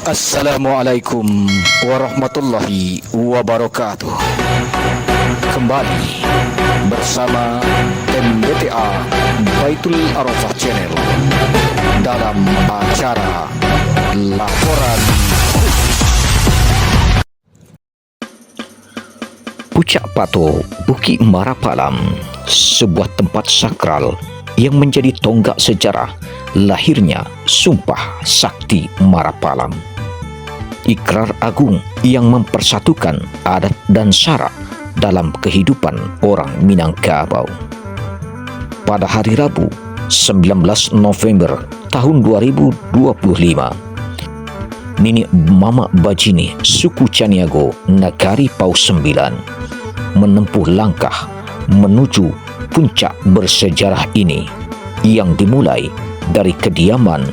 Assalamualaikum warahmatullahi wabarakatuh. Kembali bersama MBTA Baitul Arafah Channel dalam acara Laporan Pucak Pato Bukit Marapalam, sebuah tempat sakral yang menjadi tonggak sejarah lahirnya Sumpah Sakti Marapalam. Ikrar agung yang mempersatukan adat dan syarak dalam kehidupan orang Minangkabau. Pada hari Rabu, 19 November tahun 2025, Nini Mama Bajini suku Caniago Nagari Paus 9 menempuh langkah menuju puncak bersejarah ini yang dimulai dari kediaman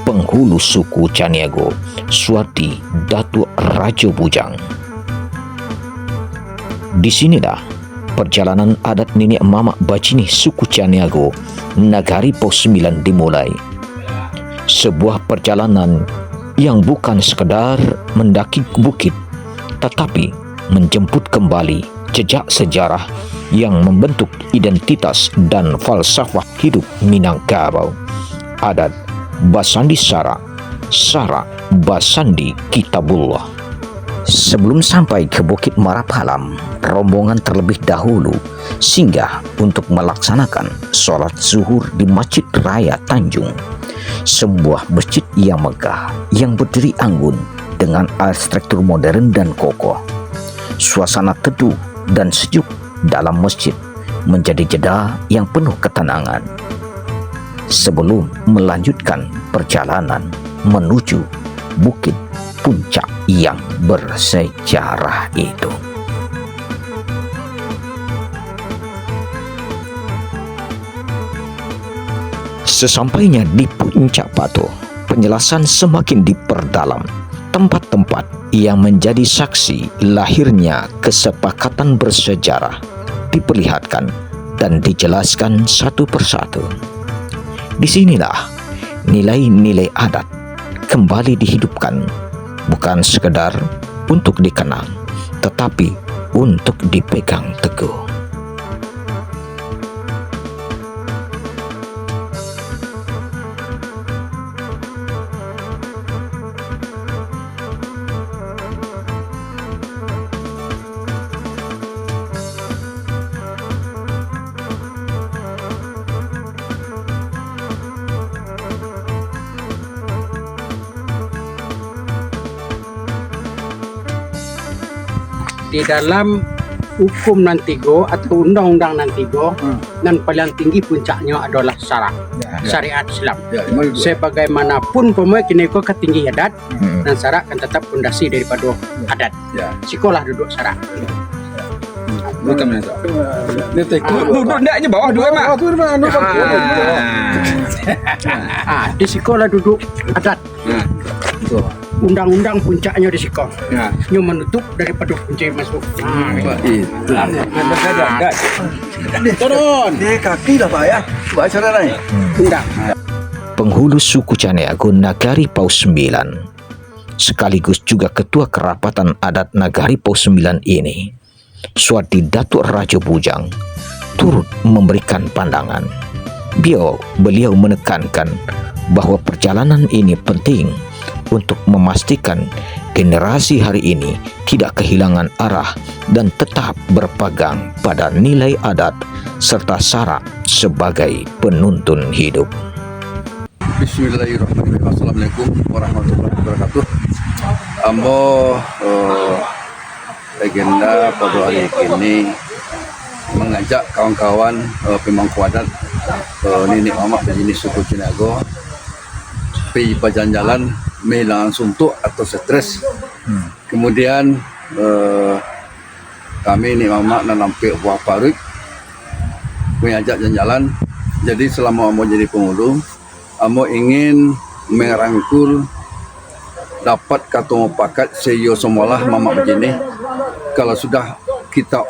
penghulu suku Caniago, Suardi Datuk Rajo Bujang. Disinilah perjalanan adat nenek mamak Bajini suku Caniago Nagari Paus 9 dimulai. Sebuah perjalanan yang bukan sekedar mendaki bukit, tetapi menjemput kembali jejak sejarah yang membentuk identitas dan falsafah hidup Minangkabau. Adat Basandi Sarak, Sarak Basandi Kitabullah. Sebelum sampai ke Bukit Marapalam, rombongan terlebih dahulu singgah untuk melaksanakan sholat zuhur di Masjid Raya Tanjung, sebuah masjid yang megah yang berdiri anggun dengan arsitektur modern dan kokoh. Suasana teduh dan sejuk dalam masjid menjadi jeda yang penuh ketenangan sebelum melanjutkan perjalanan menuju bukit puncak yang bersejarah itu. Sesampainya di puncak Pato, penjelasan semakin diperdalam. Tempat-tempat yang menjadi saksi lahirnya kesepakatan bersejarah diperlihatkan dan dijelaskan satu persatu. Disinilah nilai-nilai adat kembali dihidupkan, bukan sekedar untuk dikenang, tetapi untuk dipegang teguh. Di dalam hukum Nantigo atau undang-undang Nantigo, dan paling tinggi puncaknya adalah syarak, syariat Islam. Sebagaimanapun kini ko ketinggi adat dan syarak kan tetap fondasi daripada adat. Sekolah duduk syarak. Duduk ndaknya bawah dua mak. Di sekolah duduk adat. Undang-undang puncaknya di sekolah. Yang menutup daripada puncak masuk. Turun. Di kaki lah Pak ya. Buat acara lain. Undang. Penghulu suku Caniago Nagari Paus 9 sekaligus juga ketua kerapatan adat Nagari Paus 9 ini, Suardi Datuk Rajo Bujang, turut memberikan pandangan. Beliau menekankan bahwa perjalanan ini penting untuk memastikan generasi hari ini tidak kehilangan arah dan tetap berpegang pada nilai adat serta syarak sebagai penuntun hidup. Bismillahirrahmanirrahim. Assalamualaikum warahmatullahi wabarakatuh. Ambo agenda pada hari ini mengajak kawan-kawan pemangku adat nenek mamak Bajini suku Caniago pergi jalan-jalan menghilang suntuk atau stres. Kemudian kami ni mamak nak nampak buah parit mengajak jalan-jalan. Jadi selama Amo jadi penghulu, Amo ingin merangkul dapat kata pakat seyo semualah mamak Bajini. Kalau sudah kita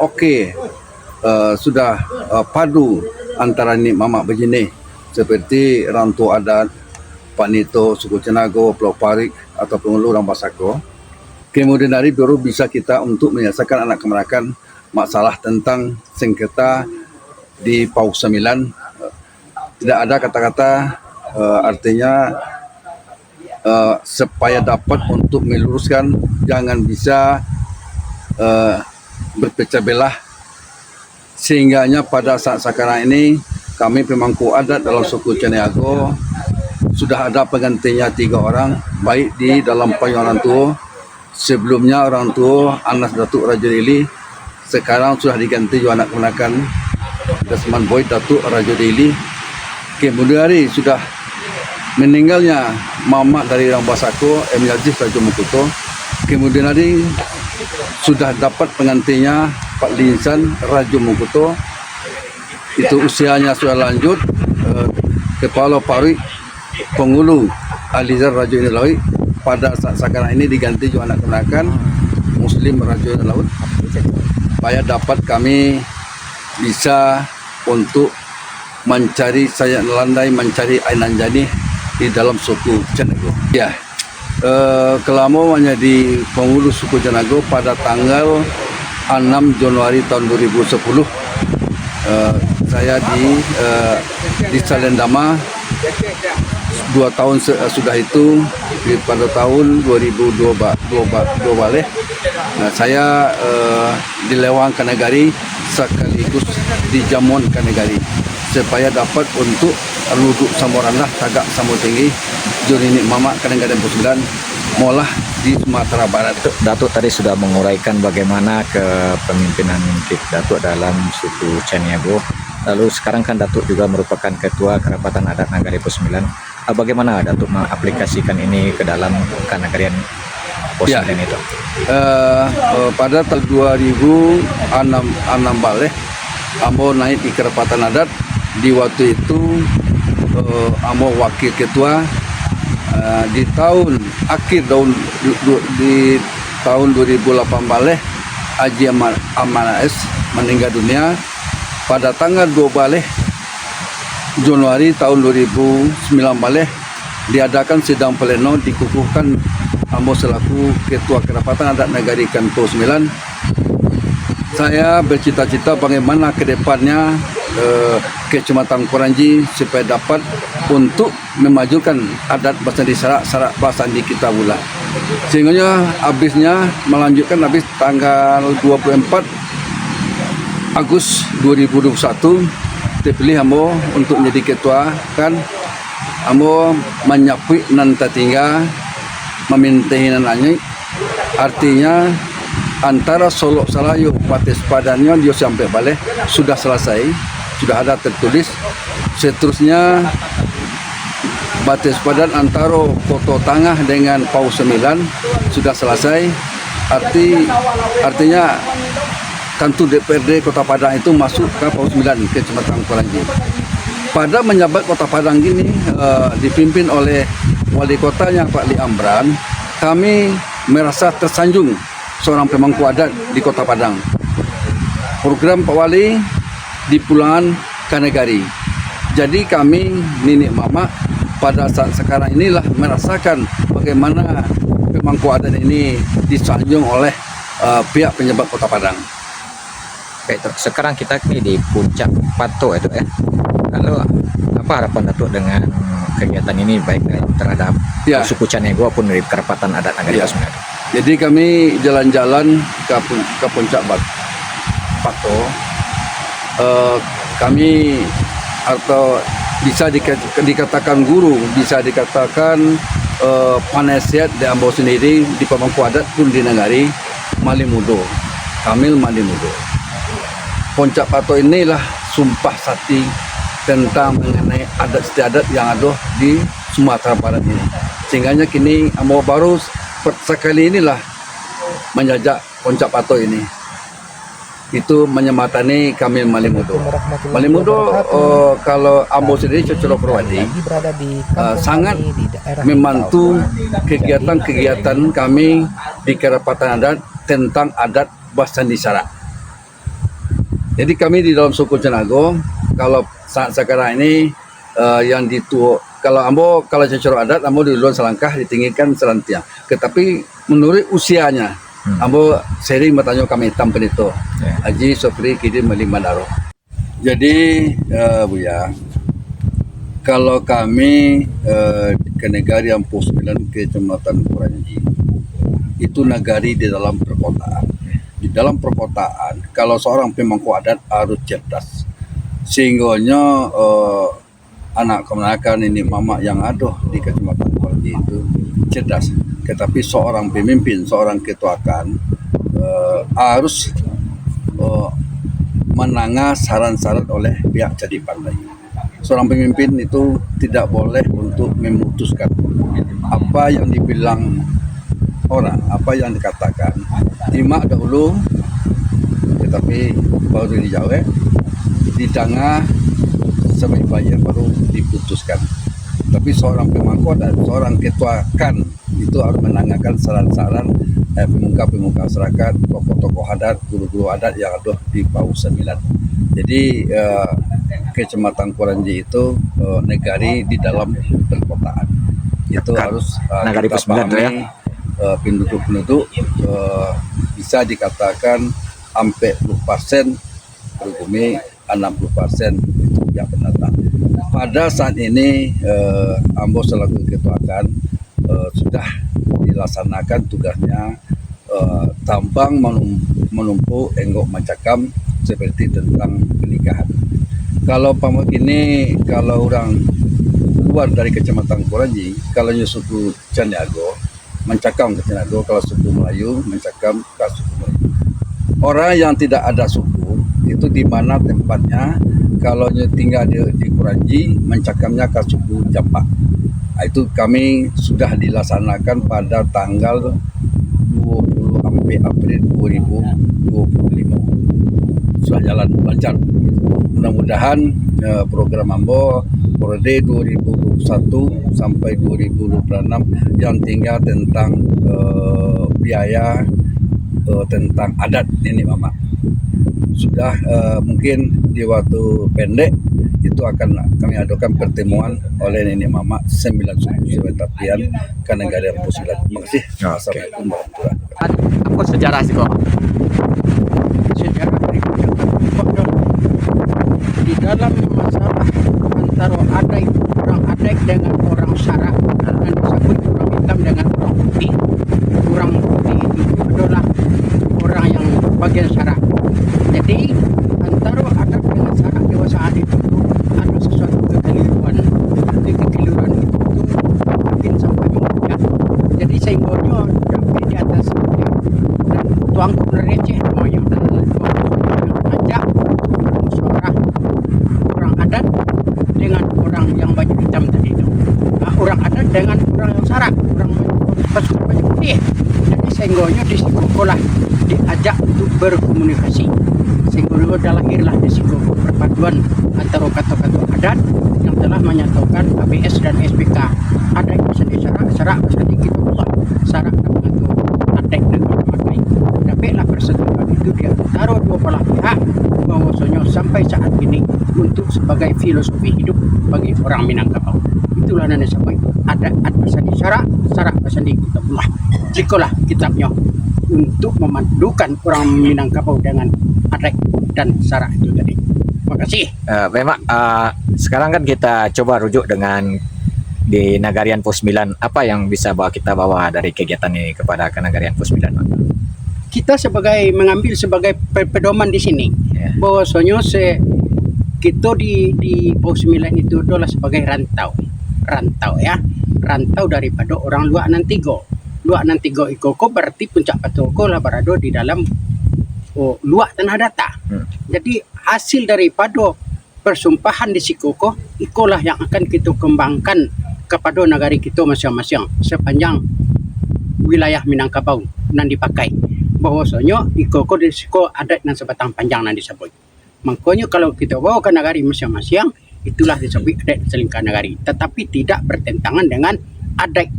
sudah padu antara ni mamak Bajini seperti rantu adat, Panito, suku Caniago, Pulau Parik, atau penghulu orang Basako. Kemudian hari baru bisa kita untuk menyelesaikan anak kemenakan masalah tentang sengketa di Paus 9. Tidak ada kata-kata artinya supaya dapat untuk meluruskan, jangan bisa berpecah belah, sehingganya pada saat sekarang ini kami pemangku adat dalam suku Caniago sudah ada penggantinya 3 orang, baik di dalam payung orang tua. Sebelumnya orang tua Anas Datuk Raja Deli, sekarang sudah diganti juga anak kemenakan Desmond Boyd Datuk Raja Deli. Kemudian hari sudah meninggalnya Mamat dari orang Basako, Emil Aziz Raja Mukuto. Kemudian hari sudah dapat penggantinya Pak Linsan Raja Mukuto. Itu usianya sudah lanjut. Kepala Parik Penghulu Alizar Raja Laut pada saat sekarang ini diganti juga anak kemenakan Muslim Raja Laut, supaya dapat kami bisa untuk mencari sayap landai, mencari ainan jani di dalam suku Caniago. Ya, Kelamo menjadi penghulu suku Caniago pada tanggal 6 Januari tahun 2010. Saya di Salendama 2 tahun sudah itu pada tahun 2002 balik. Nah, saya di Lewang Kanagari sekaligus di Jamon Kanagari supaya dapat untuk luduk Samorandah tagak Samo Tinggi Jorini Mama Kanagari Pusulan molah di Sumatera Barat. Datuk tadi sudah menguraikan bagaimana kepemimpinan Datuk dalam suku Caniago. Lalu sekarang kan Datuk juga merupakan Ketua Kerapatan Adat Nagari Pos 9. Bagaimana Datuk mengaplikasikan ini ke dalam Kanagarian Pos 9 itu? Pada tahun 2006 balik, Ambo naik di Kerapatan Adat. Di waktu itu Ambo wakil ketua. Di tahun akhir di tahun 2008 balik, Haji Aman AS meninggal dunia. Pada tanggal 2 balik Januari tahun 2009 balik diadakan sidang pleno, dikukuhkan Ambo selaku Ketua Kerapatan Adat Nagari Pos 9. Saya bercita-cita bagaimana ke depannya Kecamatan Koranji supaya dapat untuk memajukan adat bahasa di Sarak bahasa di kita pula. Sehingga habisnya melanjutkan habis tanggal 24 Agustus 2021 terpilih Ambo untuk menjadi ketua. Kan Ambo menyapui nan tinggal memintai nananya, artinya antara Solok Salayu Pates Padannya dia sampai balik sudah selesai, sudah ada tertulis. Seterusnya Bates Padan antara Koto Tangah dengan Paus 9 sudah selesai. Artinya kantor DPRD Kota Padang itu masuk ke Paus 9 Kecamatan Koranji. Pada menjabat Kota Padang ini dipimpin oleh wali kotanya Pak Li Amran, kami merasa tersanjung seorang pemangku adat di Kota Padang. Program Pak Wali di Pulangan Kanagari. Jadi kami Nenek Mama pada saat sekarang inilah merasakan bagaimana pemangku adat ini disanjung oleh pihak penjabat Kota Padang. Baik, sekarang kita ini di puncak Pato itu ya. Lalu apa harapan Datuk dengan kegiatan ini baik terhadap suku Caniago maupun dari Kerapatan Adat Nagari Pos 9? Jadi kami jalan-jalan ke puncak Pato. Kami atau bisa dikatakan guru, bisa dikatakan penasihat di Ambo sendiri di pemangku adat pun di Nagari Malimudo, Kamil Malimudo. Puncak Pato inilah sumpah sakti tentang mengenai adat istiadat yang ada di Sumatera Barat ini. Sehingga kini Ambo baru sekali inilah menjajak Puncak Pato ini. Itu menyematani Kamil Malimudo. Malimudo kalau Ambo sendiri secara pribadi sangat membantu kegiatan-kegiatan kami di Kerapatan Adat tentang adat Basandi Sarak. Jadi kami di dalam suku Caniago, kalau saat sekarang ini yang Kalau ambo kalau secara adat ambo duluan selangkah ditinggikan selantiang. Tetapi menurut usianya ambo sering bertanya kami hitam penito. Haji Sofri Kidi Melimandaro. Jadi Buya, kalau kami ke negari Ampuh 9 Kecamatan Kuranji, itu nagari di dalam perkotaan. Di dalam perkotaan, kalau seorang pemangku adat harus cerdas. Sehingganya anak kemenakan ini mama yang ada di Kecamatan Kuranji itu cerdas. Tetapi seorang pemimpin, seorang ketuakan harus menangah saran-saran oleh pihak jadi pandai. Seorang pemimpin itu tidak boleh untuk memutuskan apa yang dibilang orang, apa yang dikatakan. Timak dahulu, tetapi baru dijawab, didanga sebaik-baiknya baru diputuskan. Tapi seorang pemangku dan seorang ketuakan itu harus menanyakan saran-saran pemuka-pemuka masyarakat, tokoh-tokoh adat, guru-guru adat yang ada di PAUD 9. Jadi Kecamatan Kuranji itu negari di dalam perkotaan. Itu harus Nagari kita PAUD 9 tuh ya. Penduduk-penduduk bisa dikatakan hampir 10% berhubungi 60% itu pihak pendatang. Pada saat ini ambo selaku ketuakan sudah dilaksanakan tugasnya tambang menumpuk enggok macakam seperti tentang pernikahan. Kalau pamak ini kalau orang keluar dari Kecamatan Kuranji, kalau suku Caniago mencakam ke Caniago, kalau suku Melayu mencakam ke suku Melayu. Orang yang tidak ada suku itu di mana tempatnya, kalau tinggal di Kuranji mencakamnya ke suku Jampak. Itu kami sudah dilaksanakan pada tanggal 20 April 2025. Sudah jalan lancar. Mudah-mudahan program Ambo periode 2021 sampai 2026 yang tinggal tentang biaya tentang adat nenek mama sudah mungkin di waktu pendek itu akan kami adakan pertemuan oleh nenek mama 9 suku Tapian ke negara Ampuh 9. Terima kasih. Assalamualaikum warahmatullahi wabarakatuh. Apa sejarah sih kok? Sejarah berikutnya di dalam masalah antara orang Adek dengan orang Sarak dan disebut orang hitam dengan orang putih. Orang putih itu adalah orang yang bagian Sarak. Jadi antara Adek dengan Sarak dewasa adik itu ada sesuatu kekeliruan. Kekeliruan itu mungkin sampai mengucap. Jadi senggolnya sampai di atas dan tuangku receh semuanya. Ajak musyawarah orang adat dengan orang yang baju hitam tadi itu. Orang adat dengan orang yang Sarak, orang baju putih. Jadi senggolnya di sekolah diajak untuk berkomunikasi. Senggolnya adalah lahirlah di sekolah perpaduan antara kata-kata adat yang telah menyatukan ABS dan SPK. Adat bisa di Sarak, Sarak bisa di Kitullah, Sarak mengatur adat dan berbagai. Dapatlah persetujuan itu dia taruh dua belah pihak bahwasanya sampai saat ini untuk sebagai filosofi hidup bagi orang Minangkabau. Itulah yang sampai ada bahasa di Sarak, Sarak bahasa di Kitullah. Jikalah kitabnya untuk memadukan orang Minangkabau dengan adat dan Sarak itu tadi. Terima kasih. Memang sekarang kan kita coba rujuk dengan di Nagarian Ampuh 9. Apa yang bisa kita bawa dari kegiatan ini kepada Nagarian Ampuh 9? Kita mengambil sebagai pedoman di sini bahwasanya kita di Ampuh 9 itu adalah sebagai rantau ya, rantau daripada orang luar Nantigo. Luar Nantigo ikoko berarti puncak patoko lah berada di dalam luak tanah data. Jadi hasil daripada persumpahan di Sikoko ikolah yang akan kita kembangkan kepada negari kita masing-masing sepanjang wilayah Minangkabau yang dipakai. Bahwasanya ikoko di Siko adat dan sebatang panjang yang disebut. Makanya kalau kita bawa ke negari masing-masing itulah disebut adat selingkah negari. Tetapi tidak bertentangan dengan adat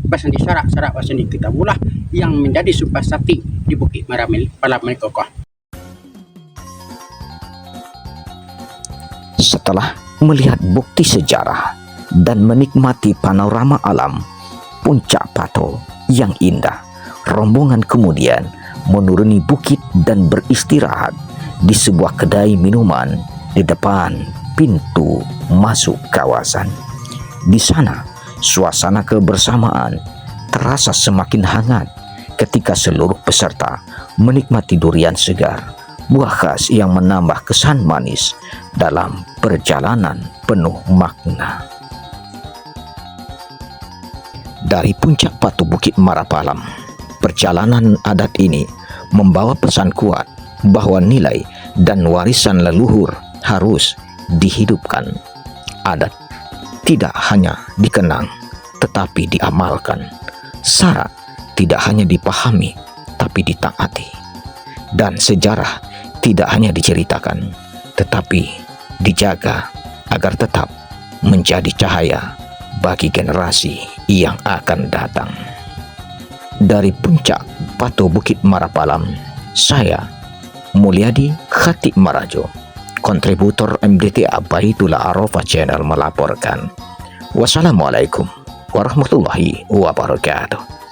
bahasa di Sarak bahasa di Kitullah yang menjadi sumpah sakti di Bukit Maramil Palamai Kokoh. Setelah melihat bukti sejarah dan menikmati panorama alam Puncak Pato yang indah, rombongan kemudian menuruni bukit dan beristirahat di sebuah kedai minuman di depan pintu masuk kawasan. Di sana, suasana kebersamaan terasa semakin hangat ketika seluruh peserta menikmati durian segar, buah khas yang menambah kesan manis dalam perjalanan penuh makna. Dari Puncak Pato Bukit Marapalam, perjalanan adat ini membawa pesan kuat bahwa nilai dan warisan leluhur harus dihidupkan. Adat tidak hanya dikenang, tetapi diamalkan. Syarat tidak hanya dipahami, tapi ditaati. Dan sejarah tidak hanya diceritakan, tetapi dijaga agar tetap menjadi cahaya bagi generasi yang akan datang. Dari Puncak Pato Bukit Marapalam, saya Mulyadi Khatib Marajo, kontributor MDTA Baitullah Arafah Channel melaporkan. Wassalamualaikum warahmatullahi wabarakatuh.